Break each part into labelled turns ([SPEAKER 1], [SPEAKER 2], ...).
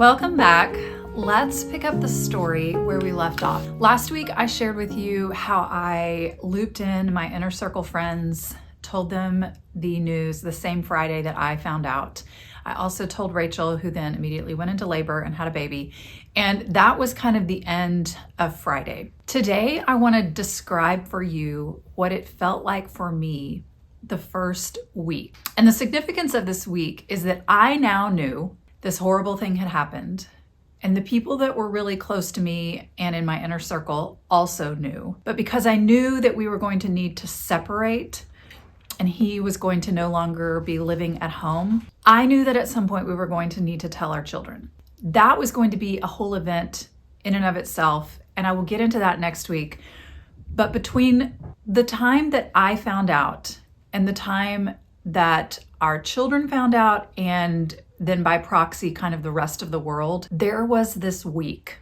[SPEAKER 1] Welcome back. Let's pick up the story where we left off. Last week, I shared with you how I looped in my inner circle friends, told them the news the same Friday that I found out. I also told Rachel, who then immediately went into labor and had a baby. And that was kind of the end of Friday. Today, I want to describe for you what it felt like for me the first week. And the significance of this week is that I now knew this horrible thing had happened. And the people that were really close to me and in my inner circle also knew. But because I knew that we were going to need to separate and he was going to no longer be living at home, I knew that at some point we were going to need to tell our children. That was going to be a whole event in and of itself, and I will get into that next week. But between the time that I found out and the time that our children found out, and then by proxy, kind of the rest of the world, there was this week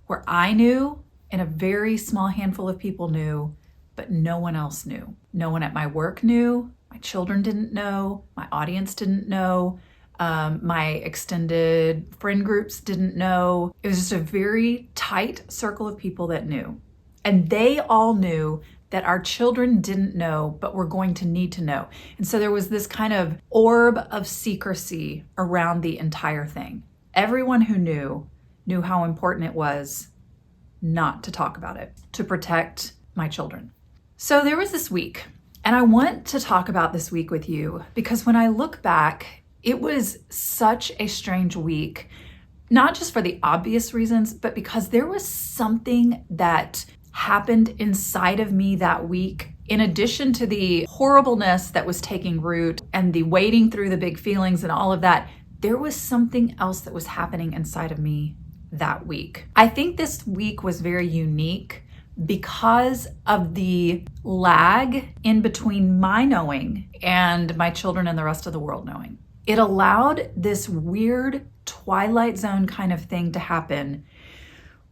[SPEAKER 1] where I knew and a very small handful of people knew, but no one else knew. No one at my work knew, my children didn't know, my audience didn't know, my extended friend groups didn't know. It was just a very tight circle of people that knew. And they all knew that our children didn't know, but were going to need to know. And so there was this kind of orb of secrecy around the entire thing. Everyone who knew how important it was not to talk about it, to protect my children. So there was this week, and I want to talk about this week with you because when I look back, it was such a strange week, not just for the obvious reasons, but because there was something that happened inside of me that week. In addition to the horribleness that was taking root and the wading through the big feelings and all of that, there was something else that was happening inside of me that week. I think this week was very unique because of the lag in between my knowing and my children and the rest of the world knowing. It allowed this weird twilight zone kind of thing to happen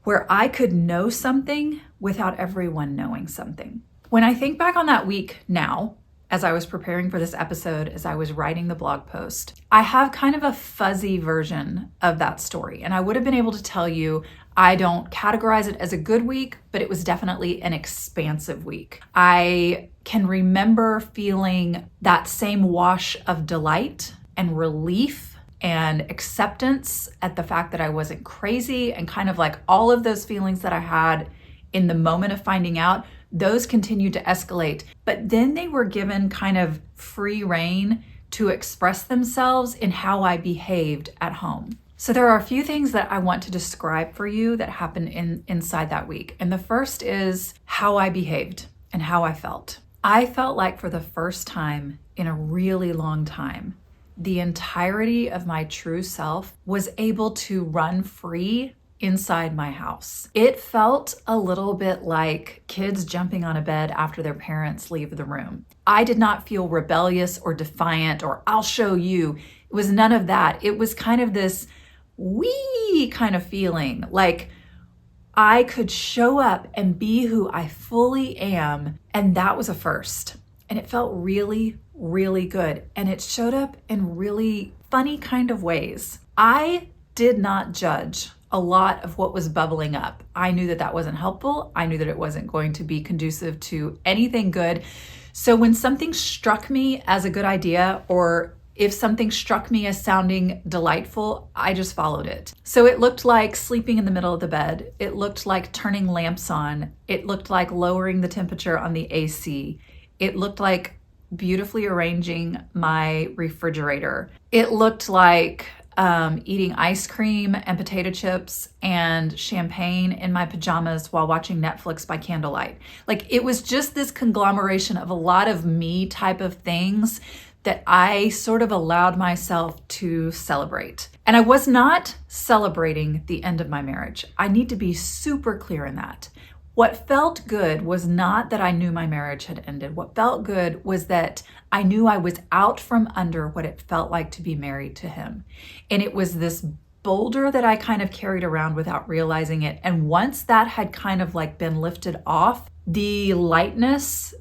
[SPEAKER 1] where I could know something without everyone knowing something. When I think back on that week now, as I was preparing for this episode, as I was writing the blog post, I have kind of a fuzzy version of that story. And I would have been able to tell you, I don't categorize it as a good week, but it was definitely an expansive week. I can remember feeling that same wash of delight and relief and acceptance at the fact that I wasn't crazy, and kind of like all of those feelings that I had in the moment of finding out, those continued to escalate. But then they were given kind of free rein to express themselves in how I behaved at home. So there are a few things that I want to describe for you that happened inside that week. And the first is how I behaved and how I felt. I felt like for the first time in a really long time, the entirety of my true self was able to run free inside my house. It felt a little bit like kids jumping on a bed after their parents leave the room. I did not feel rebellious or defiant or I'll show you. It was none of that. It was kind of this wee kind of feeling like I could show up and be who I fully am. And that was a first. And it felt really, really good. And it showed up in really funny kind of ways. I did not judge a lot of what was bubbling up. I knew that that wasn't helpful. I knew that it wasn't going to be conducive to anything good. So when something struck me as a good idea, or if something struck me as sounding delightful, I just followed it. So it looked like sleeping in the middle of the bed. It looked like turning lamps on. It looked like lowering the temperature on the AC. It looked like beautifully arranging my refrigerator. It looked like eating ice cream and potato chips and champagne in my pajamas while watching Netflix by candlelight. Like, it was just this conglomeration of a lot of me type of things that I sort of allowed myself to celebrate. And I was not celebrating the end of my marriage. I need to be super clear in that. What felt good was not that I knew my marriage had ended. What felt good was that I knew I was out from under what it felt like to be married to him. And it was this boulder that I kind of carried around without realizing it. And once that had kind of like been lifted off, the lightness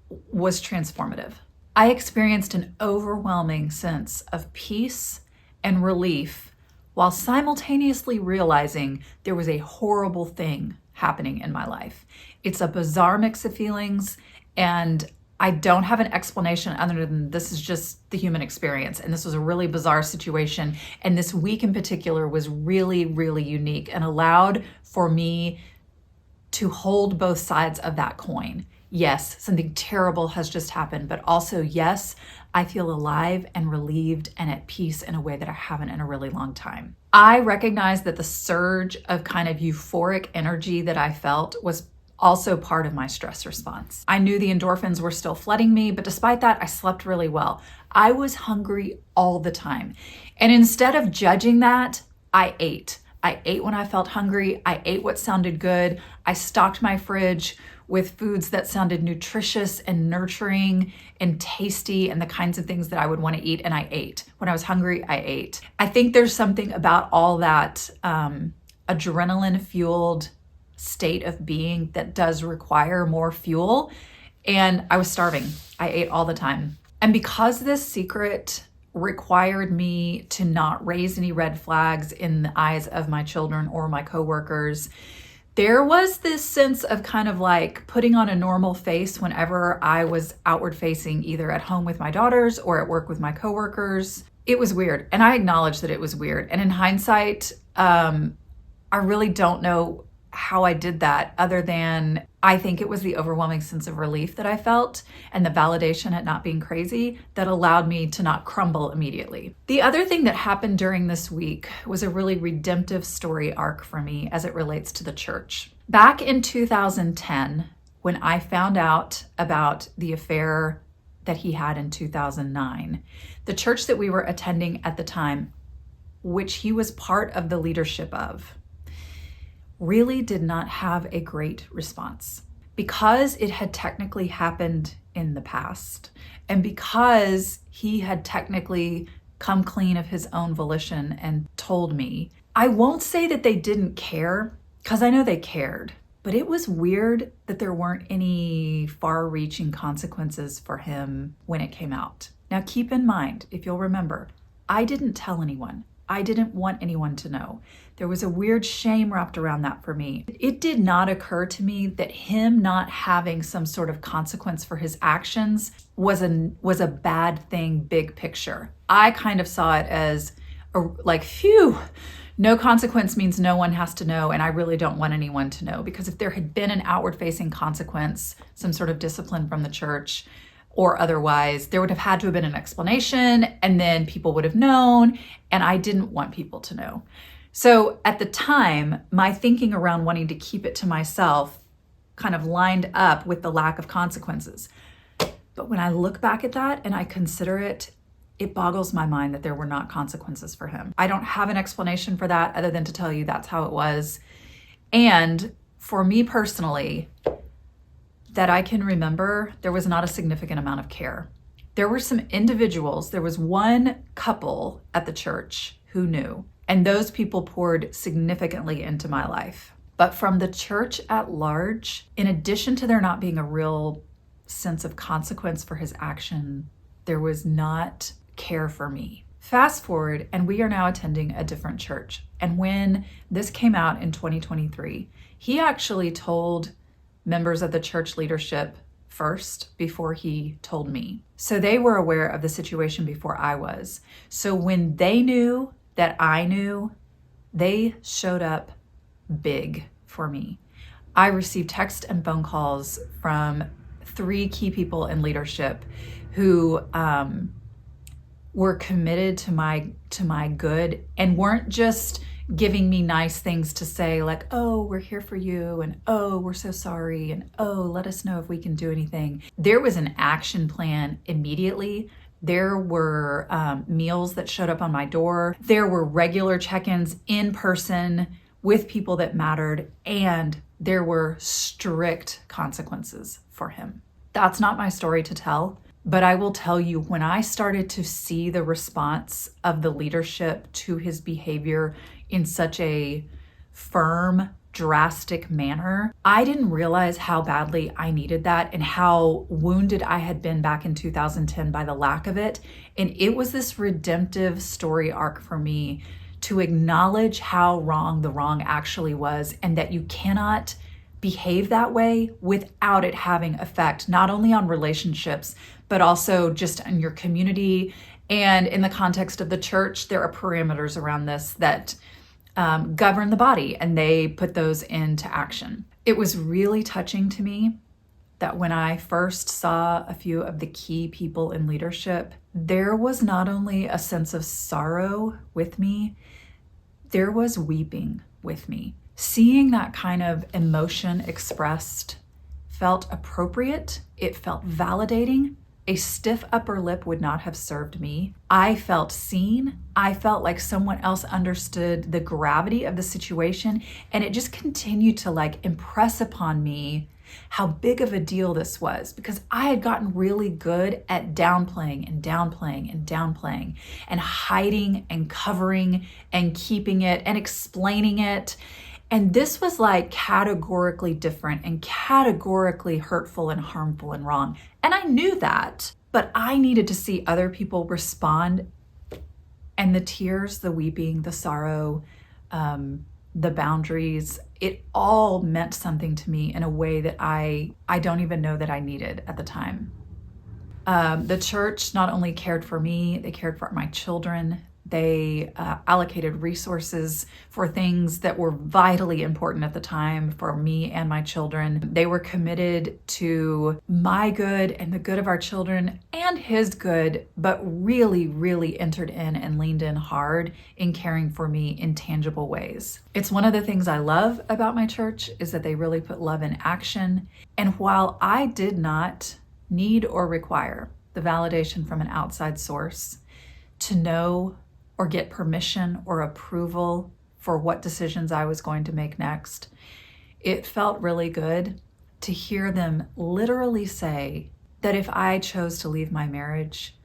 [SPEAKER 1] was transformative. I experienced an overwhelming sense of peace and relief while simultaneously realizing there was a horrible thing happening in my life. It's a bizarre mix of feelings, and I don't have an explanation other than this is just the human experience. And this was a really bizarre situation. And this week in particular was really, really unique and allowed for me to hold both sides of that coin. Yes, something terrible has just happened, but also, yes, I feel alive and relieved and at peace in a way that I haven't in a really long time. I recognize that the surge of kind of euphoric energy that I felt was also part of my stress response. I knew the endorphins were still flooding me, but despite that, I slept really well. I was hungry all the time. And instead of judging that, I ate. I ate when I felt hungry. I ate what sounded good. I stocked my fridge with foods that sounded nutritious and nurturing and tasty and the kinds of things that I would want to eat, and I ate. When I was hungry, I ate. I think there's something about all that adrenaline-fueled state of being that does require more fuel, and I was starving. I ate all the time. And because this secret required me to not raise any red flags in the eyes of my children or my coworkers, there was this sense of kind of like putting on a normal face whenever I was outward facing, either at home with my daughters or at work with my coworkers. It was weird, and I acknowledge that it was weird. And in hindsight, I really don't know how I did that, other than I think it was the overwhelming sense of relief that I felt and the validation at not being crazy that allowed me to not crumble immediately. The other thing that happened during this week was a really redemptive story arc for me as it relates to the church. Back in 2010, when I found out about the affair that he had in 2009, the church that we were attending at the time, which he was part of the leadership of, really did not have a great response because it had technically happened in the past, and because he had technically come clean of his own volition and told me. I won't say that they didn't care, because I know they cared, but it was weird that there weren't any far-reaching consequences for him when it came out. Now keep in mind, if you'll remember, I didn't tell anyone. I didn't want anyone to know. There was a weird shame wrapped around that for me. It did not occur to me that him not having some sort of consequence for his actions was a bad thing, big picture. I kind of saw it as phew, no consequence means no one has to know, and I really don't want anyone to know, because if there had been an outward-facing consequence, some sort of discipline from the church, or otherwise, there would have had to have been an explanation, and then people would have known, and I didn't want people to know. So at the time, my thinking around wanting to keep it to myself kind of lined up with the lack of consequences. But when I look back at that and I consider it, it boggles my mind that there were not consequences for him. I don't have an explanation for that other than to tell you that's how it was. And for me personally, that I can remember, there was not a significant amount of care. There were some individuals, there was one couple at the church who knew, and those people poured significantly into my life. But from the church at large, in addition to there not being a real sense of consequence for his action, there was not care for me. Fast forward, and we are now attending a different church. And when this came out in 2023, he actually told members of the church leadership first before he told me. So they were aware of the situation before I was. So when they knew that I knew, they showed up big for me. I received text and phone calls from 3 key people in leadership who were committed to my good and weren't just giving me nice things to say, like, oh, we're here for you, and oh, we're so sorry, and oh, let us know if we can do anything. There was an action plan immediately. There were meals that showed up on my door. There were regular check-ins in person with people that mattered, and there were strict consequences for him. That's not my story to tell, but I will tell you, when I started to see the response of the leadership to his behavior in such a firm, drastic manner, I didn't realize how badly I needed that and how wounded I had been back in 2010 by the lack of it. And it was this redemptive story arc for me to acknowledge how wrong the wrong actually was, and that you cannot behave that way without it having effect, not only on relationships, but also just in your community. And in the context of the church, there are parameters around this that govern the body, and they put those into action. It was really touching to me that when I first saw a few of the key people in leadership, there was not only a sense of sorrow with me, there was weeping with me. Seeing that kind of emotion expressed felt appropriate. It felt validating. A stiff upper lip would not have served me. I felt seen. I felt like someone else understood the gravity of the situation, and it just continued to impress upon me how big of a deal this was, because I had gotten really good at downplaying and downplaying and downplaying and hiding and covering and keeping it and explaining it. And this was categorically different and categorically hurtful and harmful and wrong. And I knew that, but I needed to see other people respond. And the tears, the weeping, the sorrow, the boundaries, it all meant something to me in a way that I don't even know that I needed at the time. The church not only cared for me, they cared for my children. They allocated resources for things that were vitally important at the time for me and my children. They were committed to my good and the good of our children and his good, but really, really entered in and leaned in hard in caring for me in tangible ways. It's one of the things I love about my church is that they really put love in action. And while I did not need or require the validation from an outside source to know or get permission or approval for what decisions I was going to make next, it felt really good to hear them literally say that if I chose to leave my marriage,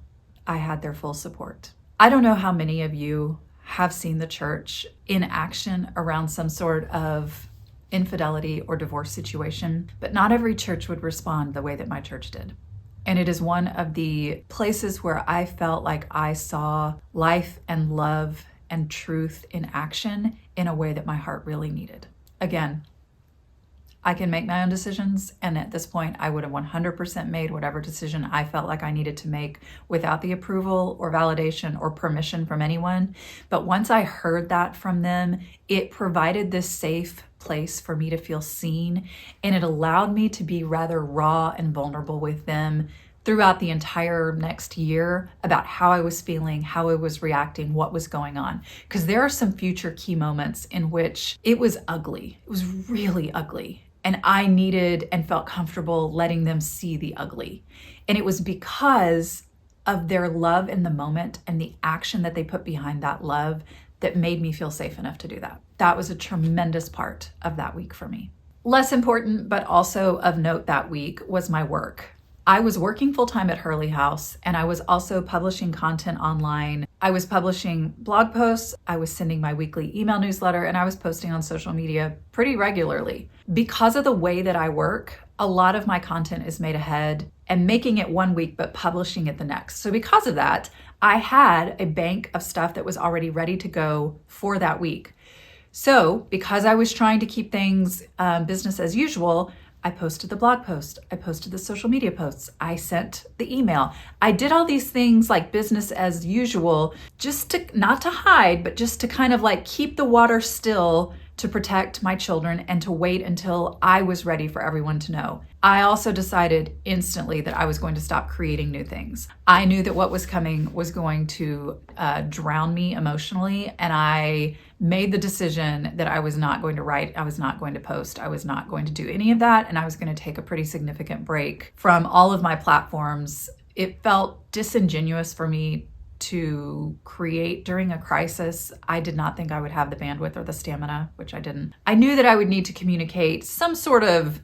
[SPEAKER 1] I had their full support. I don't know how many of you have seen the church in action around some sort of infidelity or divorce situation, but not every church would respond the way that my church did. And it is one of the places where I felt like I saw life and love and truth in action in a way that my heart really needed. Again, I can make my own decisions, and at this point, I would have 100% made whatever decision I felt like I needed to make without the approval or validation or permission from anyone. But once I heard that from them, it provided this safe place for me to feel seen, and it allowed me to be rather raw and vulnerable with them throughout the entire next year about how I was feeling, how I was reacting, what was going on. Because there are some future key moments in which it was ugly. It was really ugly. And I needed and felt comfortable letting them see the ugly. And it was because of their love in the moment and the action that they put behind that love that made me feel safe enough to do that. That was a tremendous part of that week for me. Less important, but also of note that week was my work. I was working full-time at Hurley House, and I was also publishing content online. I was publishing blog posts, I was sending my weekly email newsletter, and I was posting on social media pretty regularly. Because of the way that I work, a lot of my content is made ahead and making it one week, but publishing it the next. So because of that, I had a bank of stuff that was already ready to go for that week. So because I was trying to keep things business as usual, I posted the blog post, I posted the social media posts, I sent the email. I did all these things like business as usual, just to, not to hide, but just to kind of keep the water still to protect my children and to wait until I was ready for everyone to know. I also decided instantly that I was going to stop creating new things. I knew that what was coming was going to drown me emotionally, and I made the decision that I was not going to write, I was not going to post, I was not going to do any of that, and I was going to take a pretty significant break from all of my platforms. It felt disingenuous for me to create during a crisis. I did not think I would have the bandwidth or the stamina, which I didn't. I knew that I would need to communicate some sort of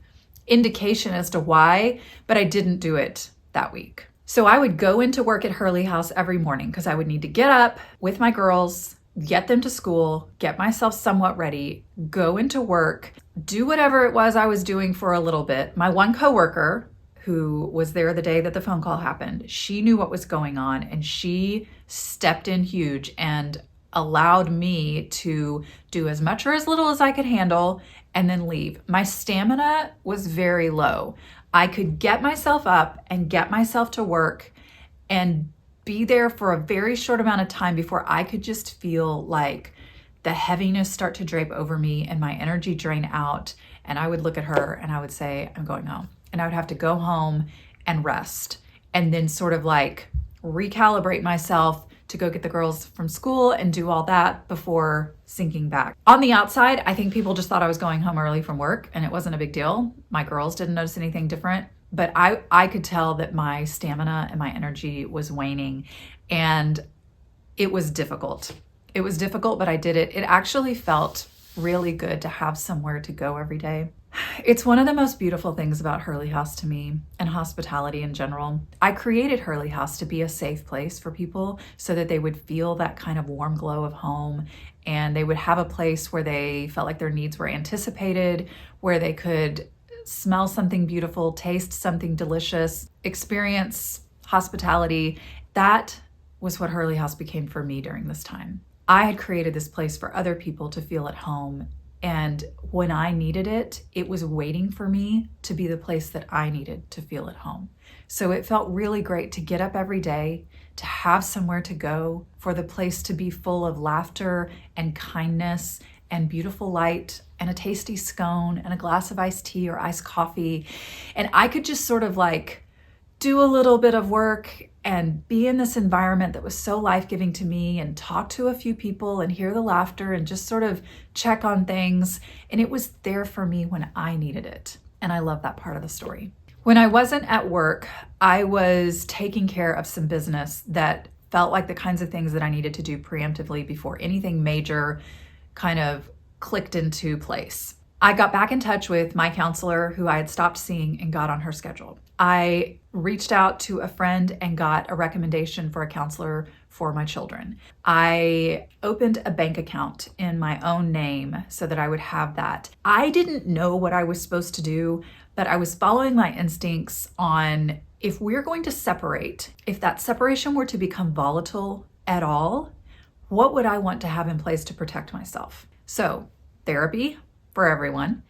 [SPEAKER 1] indication as to why, but I didn't do it that week. So I would go into work at Hurley House every morning because I would need to get up with my girls, get them to school, get myself somewhat ready, go into work, do whatever it was I was doing for a little bit. My one coworker, who was there the day that the phone call happened, she knew what was going on, and she stepped in huge. And allowed me to do as much or as little as I could handle and then leave. My stamina was very low. I could get myself up and get myself to work and be there for a very short amount of time before I could just feel like the heaviness start to drape over me and my energy drain out. And I would look at her and I would say, I'm going home. And I would have to go home and rest and then sort of like recalibrate myself to go get the girls from school and do all that before sinking back. On the outside, I think people just thought I was going home early from work and it wasn't a big deal. My girls didn't notice anything different, but I could tell that my stamina and my energy was waning, and it was difficult. It was difficult, but I did it. It actually felt really good to have somewhere to go every day. It's one of the most beautiful things about Hurley House to me, and hospitality in general. I created Hurley House to be a safe place for people so that they would feel that kind of warm glow of home, and they would have a place where they felt like their needs were anticipated, where they could smell something beautiful, taste something delicious, experience hospitality. That was what Hurley House became for me during this time. I had created this place for other people to feel at home. And when I needed it, it was waiting for me to be the place that I needed to feel at home. So it felt really great to get up every day, to have somewhere to go, for the place to be full of laughter and kindness and beautiful light and a tasty scone and a glass of iced tea or iced coffee. And I could just sort of like do a little bit of work and be in this environment that was so life-giving to me and talk to a few people and hear the laughter and just sort of check on things. And it was there for me when I needed it. And I love that part of the story. When I wasn't at work, I was taking care of some business that felt like the kinds of things that I needed to do preemptively before anything major kind of clicked into place. I got back in touch with my counselor who I had stopped seeing and got on her schedule. I reached out to a friend and got a recommendation for a counselor for my children. I opened a bank account in my own name so that I would have that. I didn't know what I was supposed to do, but I was following my instincts on if we're going to separate, if that separation were to become volatile at all, what would I want to have in place to protect myself? So, therapy for everyone,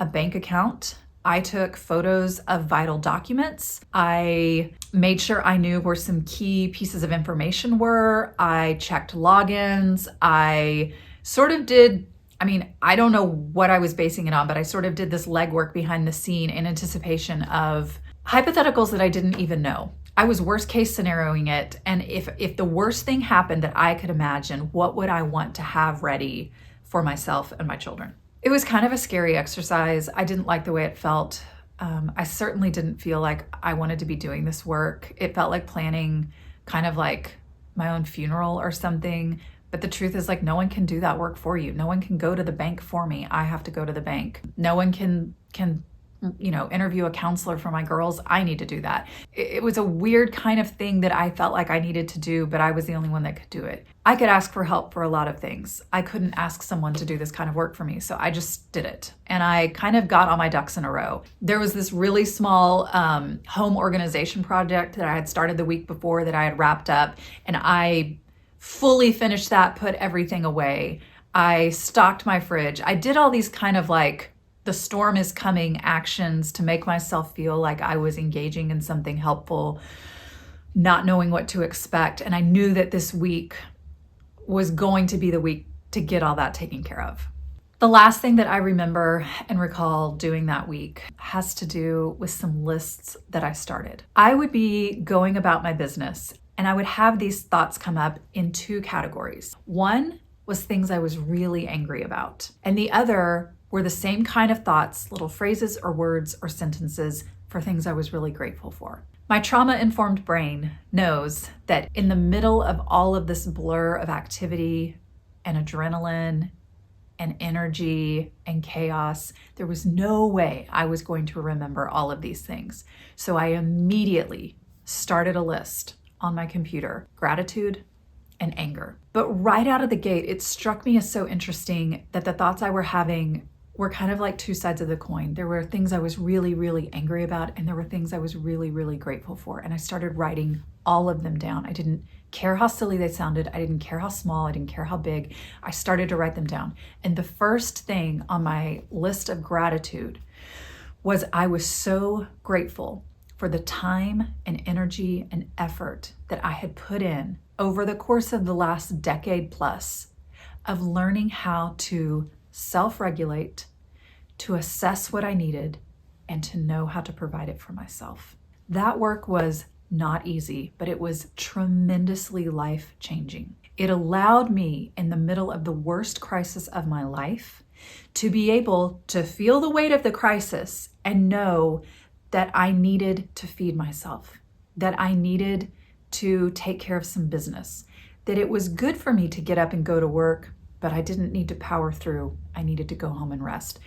[SPEAKER 1] a bank account. I took photos of vital documents. I made sure I knew where some key pieces of information were. I checked logins. I sort of did, I don't know what I was basing it on, but I sort of did this legwork behind the scene in anticipation of hypotheticals that I didn't even know. I was worst case scenarioing it. And if the worst thing happened that I could imagine, what would I want to have ready for myself and my children? It was kind of a scary exercise. I didn't like the way it felt. I certainly didn't feel like I wanted to be doing this work. It felt like planning kind of like my own funeral or something. But the truth is, like, no one can do that work for you. No one can go to the bank for me. I have to go to the bank. No one can interview a counselor for my girls. I need to do that. It was a weird kind of thing that I felt like I needed to do, but I was the only one that could do it. I could ask for help for a lot of things. I couldn't ask someone to do this kind of work for me, so I just did it. And I kind of got all my ducks in a row. There was this really small home organization project that I had started the week before that I had wrapped up, and I fully finished that, put everything away. I stocked my fridge. I did all these kind of like the storm is coming actions to make myself feel like I was engaging in something helpful, not knowing what to expect. And I knew that this week was going to be the week to get all that taken care of. The last thing that I remember and recall doing that week has to do with some lists that I started. I would be going about my business and I would have these thoughts come up in two categories. One was things I was really angry about, and the other were the same kind of thoughts, little phrases or words or sentences for things I was really grateful for. My trauma-informed brain knows that in the middle of all of this blur of activity and adrenaline and energy and chaos, there was no way I was going to remember all of these things. So I immediately started a list on my computer, gratitude and anger. But right out of the gate, it struck me as so interesting that the thoughts I were having were kind of like two sides of the coin. There were things I was really, really angry about, and there were things I was really, really grateful for. And I started writing all of them down. I didn't care how silly they sounded. I didn't care how small. I didn't care how big. I started to write them down. And the first thing on my list of gratitude was I was so grateful for the time and energy and effort that I had put in over the course of the last decade plus of learning how to self-regulate, to assess what I needed, and to know how to provide it for myself. That work was not easy, but it was tremendously life-changing. It allowed me, in the middle of the worst crisis of my life, to be able to feel the weight of the crisis and know that I needed to feed myself, that I needed to take care of some business, that it was good for me to get up and go to work, but I didn't need to power through. I needed to go home and rest.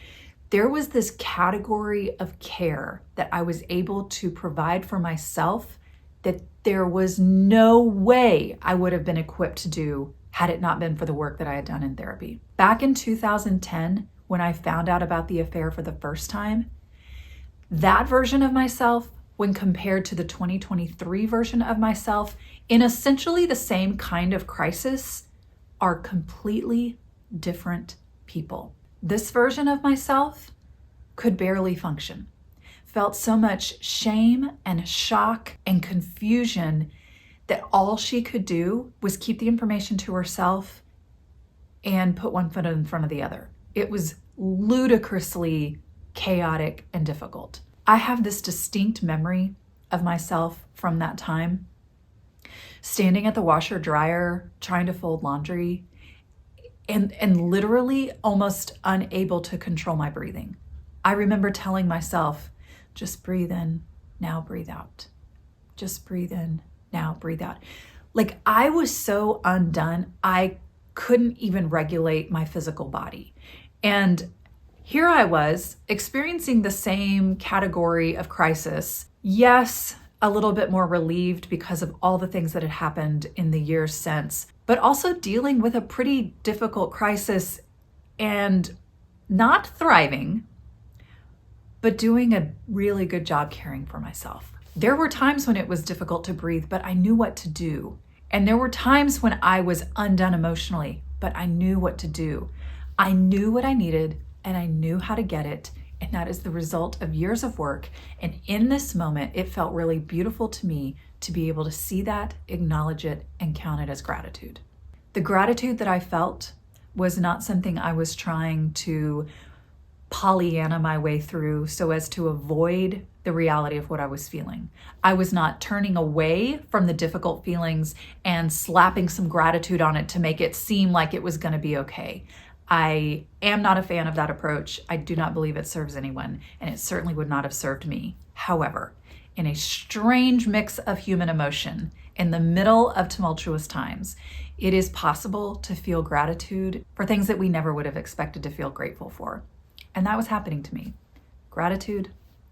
[SPEAKER 1] There was this category of care that I was able to provide for myself that there was no way I would have been equipped to do had it not been for the work that I had done in therapy. Back in 2010, when I found out about the affair for the first time, that version of myself, when compared to the 2023 version of myself, in essentially the same kind of crisis, are completely different people. This version of myself could barely function, felt so much shame and shock and confusion that all she could do was keep the information to herself and put one foot in front of the other. It was ludicrously chaotic and difficult. I have this distinct memory of myself from that time, standing at the washer dryer, trying to fold laundry, and literally almost unable to control my breathing. I remember telling myself, just breathe in, now breathe out. Just breathe in, now breathe out. Like, I was so undone, I couldn't even regulate my physical body. And here I was experiencing the same category of crisis. Yes, a little bit more relieved because of all the things that had happened in the years since, but also dealing with a pretty difficult crisis and not thriving, but doing a really good job caring for myself. There were times when it was difficult to breathe, but I knew what to do. And there were times when I was undone emotionally, but I knew what to do. I knew what I needed and I knew how to get it. And that is the result of years of work. And in this moment, it felt really beautiful to me to be able to see that, acknowledge it, and count it as gratitude. The gratitude that I felt was not something I was trying to Pollyanna my way through so as to avoid the reality of what I was feeling. I was not turning away from the difficult feelings and slapping some gratitude on it to make it seem like it was going to be okay. I am not a fan of that approach. I do not believe it serves anyone, and it certainly would not have served me. However, in a strange mix of human emotion, in the middle of tumultuous times, it is possible to feel gratitude for things that we never would have expected to feel grateful for. And that was happening to me. Gratitude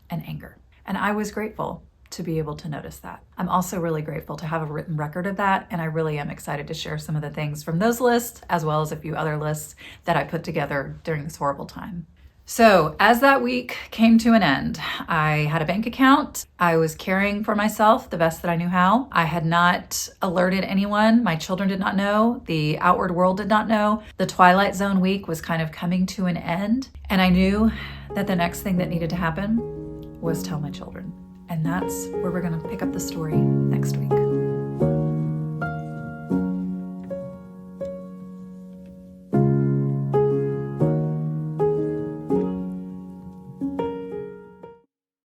[SPEAKER 1] and anger. And I was grateful to be able to notice that. I'm also really grateful to have a written record of that, and I really am excited to share some of the things from those lists, as well as a few other lists that I put together during this horrible time. So as that week came to an end, I had a bank account. I was caring for myself the best that I knew how. I had not alerted anyone. My children did not know. The outward world did not know. The Twilight Zone week was kind of coming to an end. And I knew that the next thing that needed to happen was tell my children. And that's where we're going to pick up the story next week.